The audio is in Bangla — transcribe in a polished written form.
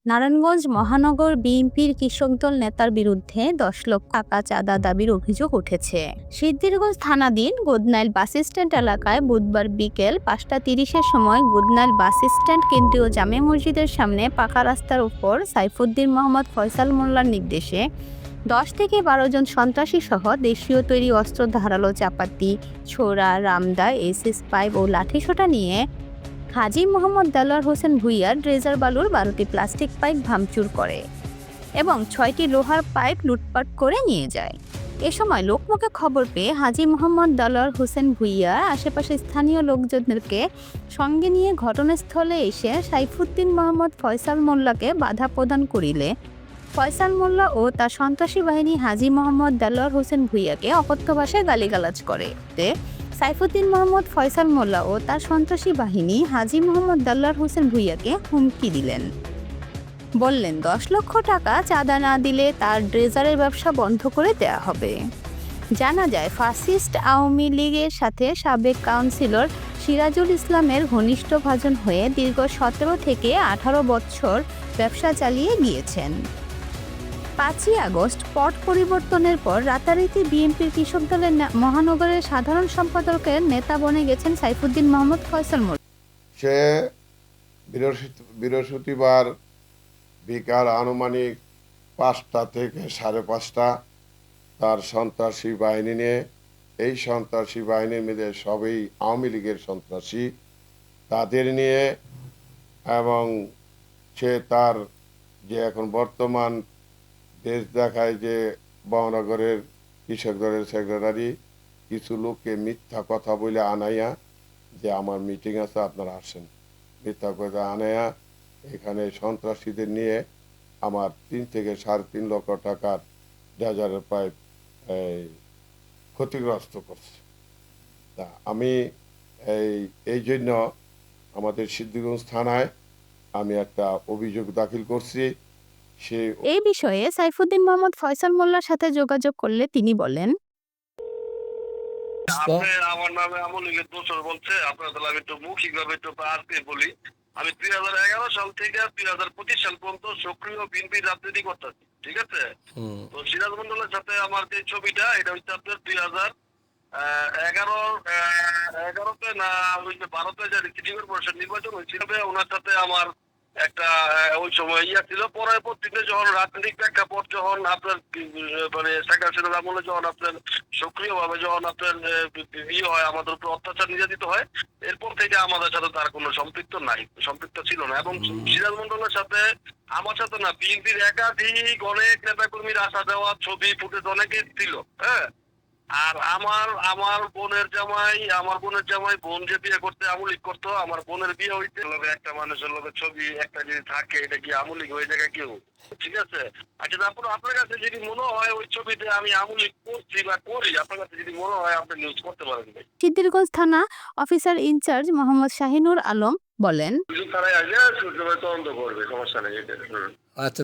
নারায়ণগঞ্জ মহানগর বিএনপির কৃষক দল নেতার বিরুদ্ধে 10 লক্ষ টাকা চাঁদা দাবির অভিযোগ উঠেছে। সিদ্ধিরগঞ্জ থানাধীন গুদনাইল বাসস্ট্যান্ড এলাকায় বুধবার বিকেল 5:30-এর সময় গুদনাইল বাসস্ট্যান্ড কেন্দ্রীয় জামে মসজিদের সামনে পাকা রাস্তার উপর সাইফুদ্দিন মোহাম্মদ ফয়সাল মোল্লার নির্দেশে 10 থেকে 12 জন সন্ত্রাসী সহ দেশীয় তৈরি অস্ত্র, ধারালো চাপাতি, ছোরা, রামদা, এসএস পাইপ ও লাঠিসোঁটা নিয়ে হাজী মোহাম্মদ দেলোয়ার হোসেন ভূঁইয়ার ড্রেজার বালুর 12টি প্লাস্টিক পাইপ ভাঙচুর করে এবং 6টি লোহার পাইপ লুটপাট করে নিয়ে যায়। এ সময় লোকমুখে খবর পেয়ে হাজী মোহাম্মদ দেলোয়ার হোসেন ভূঁইয়া আশেপাশে স্থানীয় লোকজনদেরকে সঙ্গে নিয়ে ঘটনাস্থলে এসে সাইফুদ্দিন মোহাম্মদ ফয়সাল মোল্লাকে বাধা প্রদান করিলে ফয়সাল মোল্লা ও তার সন্ত্রাসী বাহিনী হাজী মোহাম্মদ দেলোয়ার হোসেন ভূঁইয়াকে অকথ্য ভাষায় গালিগালাজ করে। সাইফুদ্দিন মোহাম্মদ ফয়সাল মোল্লা ও তার সন্ত্রাসী বাহিনী হাজী মোহাম্মদ দেলোয়ার হোসেন ভূঁইয়াকে হুমকি দিলেন। বললেন 10 লক্ষ টাকা চাঁদা না দিলে তার ড্রেজারের ব্যবসা বন্ধ করে দেয়া হবে। জানা যায়, ফ্যাসিস্ট আওয়ামী লীগের সাথে সাবেক কাউন্সিলর সিরাজুল ইসলামের ঘনিষ্ঠ ভাজন হয়ে দীর্ঘ 17 থেকে 18 বছর ব্যবসা চালিয়ে গিয়েছেন। 5ই আগস্ট পট পরিবর্তনের পর রাতারাতি বিএনপির কৃষক দলের মহানগরের সাধারণ সম্পাদকের নেতা বনে গেছেন সাইফুদ্দিন মোহাম্মদ ফয়সাল মোল্লা। সে বৃহস্পতিবার বিকাল আনুমানিক 5টা থেকে 5:30 তার সন্ত্রাসী বাহিনী নিয়ে, এই সন্ত্রাসী বাহিনীর মধ্যে সবই আওয়ামী লীগের সন্ত্রাসী, তাদের নিয়ে এবং সে তার যে এখন বর্তমান দেশ দেখায় যে মহানগরের কৃষক দলের সেক্রেটারি কিছু লোককে মিথ্যা কথা বলে আনাইয়া যে আমার মিটিং আছে আপনারা আসেন, মিথ্যা কথা আনাইয়া এখানে সন্ত্রাসীদের নিয়ে আমার 3 থেকে 3.5 লক্ষ টাকার ড্রেজারের পাইপ ক্ষতিগ্রস্ত করছে। তা আমি এই জন্য আমাদের সিদ্ধিরগঞ্জ থানায় আমি একটা অভিযোগ দাখিল করছি। এই বিষয়ে সাইফুদ্দিন মোহাম্মদ ফয়সাল মোল্লার সাথে যোগাযোগ করলে তিনি বলেন, আমার নামে আওয়ামী লীগের দোষর বলছে। আপনার তাহলে আমি একটু মৌখিকভাবে একটু আজকে বলি। আমি 2011 সাল থেকে 2025 সাল পর্যন্ত সক্রিয় বিএনপি রাজনীতি করতেছি, ঠিক আছে? তো সিরাজ মন্ডলের সাথে আমার যে ছবিটা, এটা হচ্ছে আপনার 2011-তে না 12তে যে সিটি কর্পোরেশন নির্বাচন হয়েছিল, ওনার সাথে আমার একটা ওই সময় ছিল। পরবর্তীতে যখন রাজনৈতিক প্রেক্ষাপট, যখন আপনার মানে শেখ হাসিনার আমলে যখন আপনার সক্রিয়ভাবে যখন আপনার হয়, আমাদের উপর অত্যাচার নির্যাতিত হয়, এরপর থেকে আমাদের সাথে তার কোনো সম্পৃক্ত ছিল না। এবং সিরাজ মন্ডলের সাথে আমার সাথে না, বিএনপির একাধিক অনেক নেতাকর্মীর আসা যাওয়া, ছবি ফুটেজ অনেকে ছিল। হ্যাঁ, আর আমার বোনের জামাই বোন যে বিয়ে করতে আমুলিক করতো, আমার বোনের বিয়ে হইতে একটা মানুষের লোকের ছবি একটা যদি থাকে, এটা কি আমুলিক হয়ে যায় কেউ? ঠিক আছে। আচ্ছা, তারপর আপনার কাছে যদি মনে হয় ওই ছবিতে আমি আমুলিক করছি বা করি, আপনার কাছে যদি মনে হয় আপনি নিউজ করতে পারেন। সিদ্ধিরগঞ্জ থানা অফিসার ইনচার্জ মোহাম্মদ শাহিনুর আলম বলেন, তারাই আসবে, তদন্ত করবে, সমস্যা নেই। আচ্ছা।